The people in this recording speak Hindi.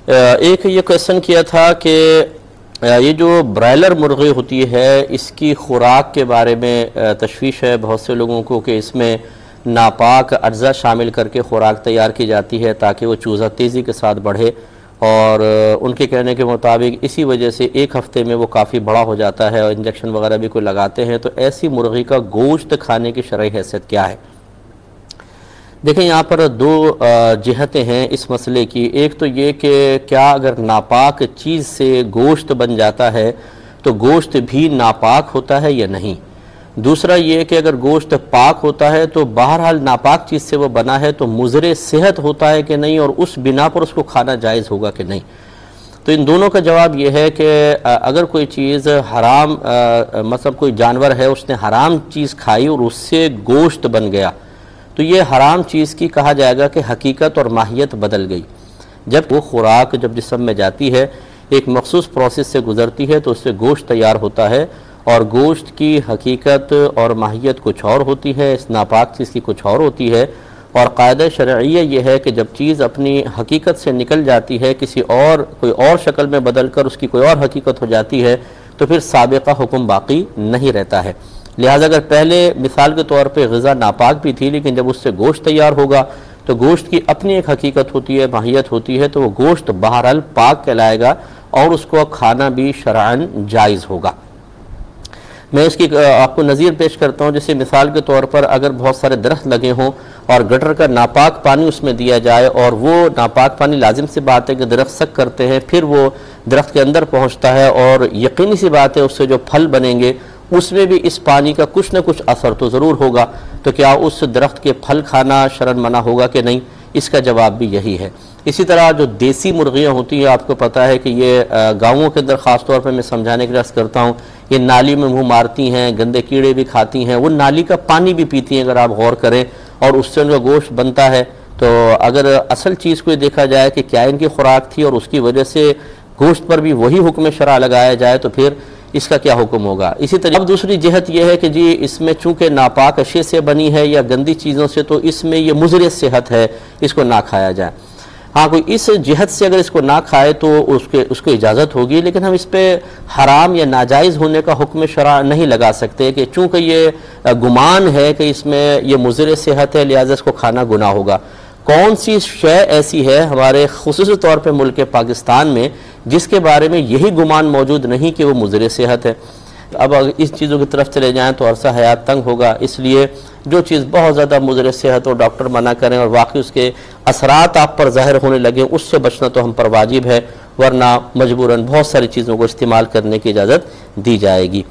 एक ये क्वेश्चन किया था कि ये जो ब्रायलर मुर्गी होती है इसकी खुराक के बारे में तशवीश है बहुत से लोगों को कि इसमें नापाक अज्जा शामिल करके खुराक तैयार की जाती है ताकि वो चूज़ा तेज़ी के साथ बढ़े, और उनके कहने के मुताबिक इसी वजह से एक हफ़्ते में वो काफ़ी बड़ा हो जाता है और इंजेक्शन वगैरह भी कोई लगाते हैं। तो ऐसी मुर्गी का गोश्त खाने की शरई हैसियत क्या है? देखें, यहाँ पर दो जिहतें हैं इस मसले की। एक तो ये कि क्या अगर नापाक चीज़ से गोश्त बन जाता है तो गोश्त भी नापाक होता है या नहीं। दूसरा ये कि अगर गोश्त पाक होता है तो बहरहाल नापाक चीज़ से वो बना है तो मुज़रे सेहत होता है कि नहीं, और उस बिना पर उसको खाना जायज़ होगा कि नहीं। तो इन दोनों का जवाब ये है कि अगर कोई चीज़ हराम मतलब कोई जानवर है उसने हराम चीज़ खाई और उससे गोश्त बन गया तो ये हराम चीज़ की कहा जाएगा कि हकीकत और माहियत बदल गई। जब वो खुराक जब जिस्म में जाती है एक मखसूस प्रोसेस से गुज़रती है तो उससे गोश्त तैयार होता है, और गोश्त की हकीकत और माहियत कुछ और होती है, इस नापाक चीज़ की कुछ और होती है। और कायदा शरइया ये है कि जब चीज़ अपनी हकीकत से निकल जाती है, किसी और कोई और शक्ल में बदल कर उसकी कोई और हकीकत हो जाती है, तो फिर साबिक़ा हुक्म बाकी नहीं रहता है। लिहाजा अगर पहले मिसाल के तौर पे ग़िज़ा नापाक भी थी लेकिन जब उससे गोश्त तैयार होगा तो गोश्त की अपनी एक हकीकत होती है, माहियत होती है, तो वो गोश्त बहरहाल पाक कहलाएगा और उसको खाना भी शरअन जायज़ होगा। मैं इसकी आपको नज़ीर पेश करता हूँ। जैसे मिसाल के तौर पर अगर बहुत सारे दरख्त लगे हों और गटर का नापाक पानी उसमें दिया जाए, और वो नापाक पानी लाजिम सी बात है कि दरख्त सक करते हैं, फिर वो दरख्त के अंदर पहुँचता है और यकीनी सी बात है उससे जो फल बनेंगे उसमें भी इस पानी का कुछ न कुछ असर तो ज़रूर होगा। तो क्या उस दरख्त के फल खाना शरअन मना होगा कि नहीं? इसका जवाब भी यही है। इसी तरह जो देसी मुर्गियाँ होती हैं, आपको पता है कि ये गाँवों के अंदर ख़ास तौर पर मैं समझाने के लिए अर्ज़ करता हूँ, ये नाली में मुँह मारती हैं, गंदे कीड़े भी खाती हैं, वो नाली का पानी भी पीती हैं अगर आप गौर करें, और उससे उनका गोश्त बनता है। तो अगर असल चीज़ को देखा जाए कि क्या इनकी खुराक थी और उसकी वजह से गोश्त पर भी वही हुक्म शरअ लगाया जाए तो फिर इसका क्या हुक्म होगा। इसी तरह अब दूसरी जहत यह है कि जी इसमें चूँकि नापाक अशे से बनी है या गंदी चीज़ों से, तो इसमें ये मुज़र सेहत है, इसको ना खाया जाए। हाँ, कोई इस जहत से अगर इसको ना खाए तो उसको इजाज़त होगी, लेकिन हम इस पर हराम या नाजायज़ होने का हुक्म शरअ नहीं लगा सकते कि चूँकि ये गुमान है कि इसमें ये मुज़र सेहत है लिहाजा इसको खाना गुनाह होगा। कौन सी शय ऐसी है हमारे खुसूसी तौर पर मुल्क पाकिस्तान में जिसके बारे में यही गुमान मौजूद नहीं कि वो मुज़र सेहत है? अब इस चीज़ों की तरफ चले जाएँ तो अरसा हयात तंग होगा। इसलिए जो चीज़ बहुत ज़्यादा मुज़र सेहत और डॉक्टर मना करें और वाकई उसके असरात आप पर ज़ाहिर होने लगे, उससे बचना तो हम पर वाजिब है, वरना मजबूरन बहुत सारी चीज़ों को इस्तेमाल करने की इजाज़त दी जाएगी।